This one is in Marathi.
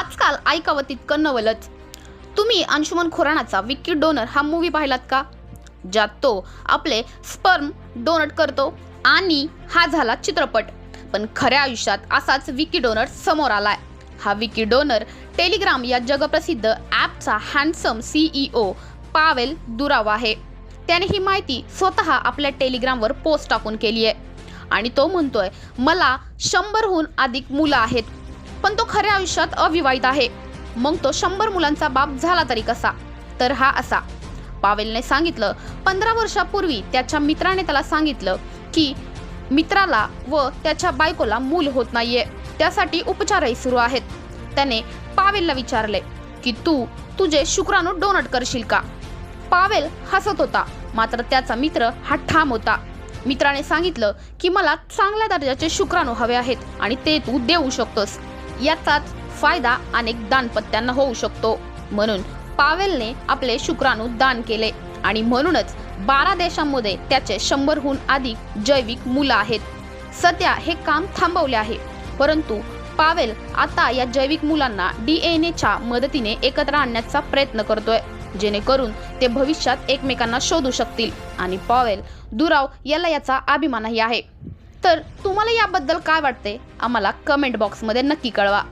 आजकाल ऐकावं तितकं नवलच। तुम्ही अंशुमन खुरानाचा विकी डोनर हा मूवी पाहिलात का? ज्यात तो आपले स्पर्म डोनेट करतो आणि हा झाला चित्रपट। पण खऱ्या आयुष्यात असाच विकी डोनर समोर आलाय। हा विकी डोनर टेलिग्राम या जगप्रसिद्ध ॲपचा हँडसम CEO पावेल दुरावा आहे। त्याने ही माहिती स्वतः आपल्या टेलिग्रामवर पोस्ट टाकून केली आहे आणि तो म्हणतोय मला 100हून अधिक मुलं आहेत, पण तो खऱ्या आयुष्यात अविवाहित आहे। मग तो 100 मुलांचा बाप झाला तरी कसा? तर हा असा। पावेलने सांगितलं 15 वर्षापूर्वी त्याच्या मित्राने त्याला सांगितलं की मित्राला व त्याच्या बायकोला मूल होत नाहीये, त्यासाठी उपचारही सुरू आहेत। त्याने पावेलला विचारले की तू तुझे शुक्राणू डोनेट करशील का? पावेल हसत होता, मात्र त्याचा मित्र हा ठाम होता। मित्राने सांगितलं की मला चांगल्या दर्जाचे शुक्राणू हवे आहेत आणि ते तू देऊ शकतोस। याचाच फायदा अनेक दानपत्यांना होऊ शकतो। म्हणून पावेलने आपले शुक्राणू दान केले आणि म्हणूनच 12 देशांमध्ये त्याचे 100हून अधिक जैविक मुलं आहेत। सध्या हे काम थांबवले आहे, परंतु पावेल आता या जैविक मुलांना DNA मदतीने एकत्र आणण्याचा प्रयत्न करतोय, जेणेकरून ते भविष्यात एकमेकांना शोधू शकतील आणि पावेल दुराव याला याचा अभिमानही आहे। तर तुम्हाला याबद्दल काय वाटते? आम्हाला कमेंट बॉक्समध्ये नक्की कळवा।